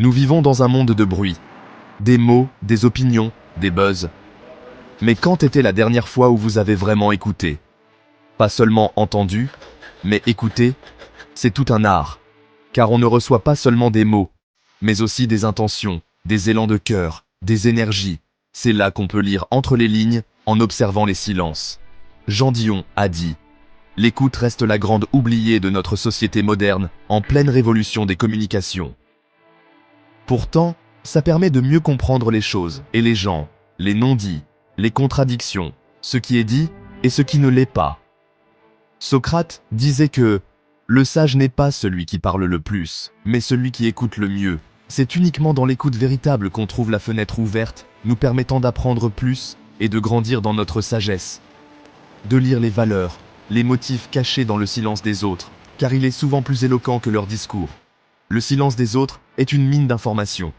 Nous vivons dans un monde de bruit. Des mots, des opinions, des buzz. Mais quand était la dernière fois où vous avez vraiment écouté? Pas seulement entendu, mais écouté, c'est tout un art. Car on ne reçoit pas seulement des mots, mais aussi des intentions, des élans de cœur, des énergies. C'est là qu'on peut lire entre les lignes, en observant les silences. Jean Dion a dit « L'écoute reste la grande oubliée de notre société moderne, en pleine révolution des communications. » Pourtant, ça permet de mieux comprendre les choses et les gens, les non-dits, les contradictions, ce qui est dit et ce qui ne l'est pas. Socrate disait que « Le sage n'est pas celui qui parle le plus, mais celui qui écoute le mieux. » C'est uniquement dans l'écoute véritable qu'on trouve la fenêtre ouverte, nous permettant d'apprendre plus et de grandir dans notre sagesse. De lire les valeurs, les motifs cachés dans le silence des autres, car il est souvent plus éloquent que leur discours. Le silence des autres est une mine d'informations.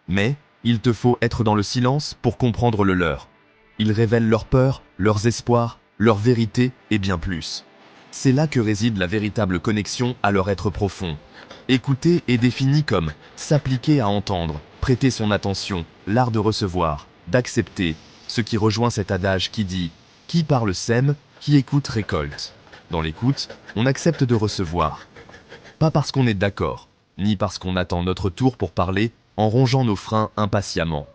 Mais, il te faut être dans le silence pour comprendre le leur. Ils révèlent leurs peurs, leurs espoirs, leur vérité et bien plus. C'est là que réside la véritable connexion à leur être profond. Écouter est défini comme s'appliquer à entendre, prêter son attention, l'art de recevoir, d'accepter, ce qui rejoint cet adage qui dit « Qui parle sème, qui écoute récolte ». Dans l'écoute, on accepte de recevoir. Pas parce qu'on est d'accord, ni parce qu'on attend notre tour pour parler, en rongeant nos freins impatiemment.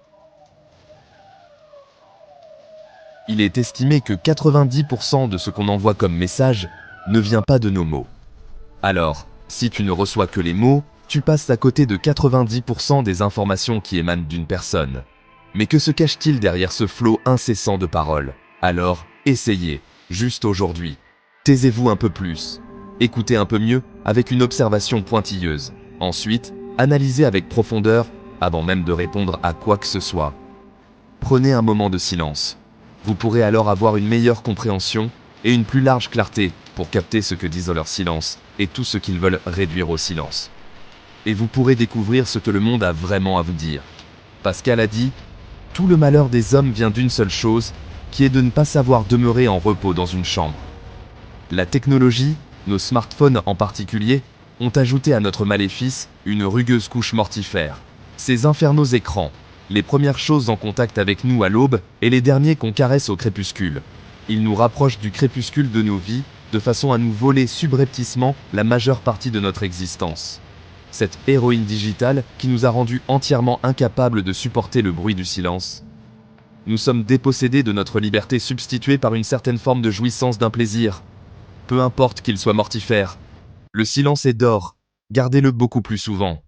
Il est estimé que 90% de ce qu'on envoie comme message ne vient pas de nos mots. Alors, si tu ne reçois que les mots, tu passes à côté de 90% des informations qui émanent d'une personne. Mais que se cache-t-il derrière ce flot incessant de paroles? Alors, essayez, juste aujourd'hui. Taisez-vous un peu plus. Écoutez un peu mieux, avec une observation pointilleuse. Ensuite, analysez avec profondeur, avant même de répondre à quoi que ce soit. Prenez un moment de silence. Vous pourrez alors avoir une meilleure compréhension et une plus large clarté pour capter ce que disent leurs silences et tout ce qu'ils veulent réduire au silence. Et vous pourrez découvrir ce que le monde a vraiment à vous dire. Pascal a dit « Tout le malheur des hommes vient d'une seule chose, qui est de ne pas savoir demeurer en repos dans une chambre. » La technologie, nos smartphones en particulier, ont ajouté à notre maléfice une rugueuse couche mortifère. Ces infernaux écrans, les premières choses en contact avec nous à l'aube et les derniers qu'on caresse au crépuscule. Ils nous rapprochent du crépuscule de nos vies, de façon à nous voler subrepticement la majeure partie de notre existence. Cette héroïne digitale qui nous a rendus entièrement incapables de supporter le bruit du silence. Nous sommes dépossédés de notre liberté substituée par une certaine forme de jouissance d'un plaisir. Peu importe qu'il soit mortifère. Le silence est d'or, gardez-le beaucoup plus souvent.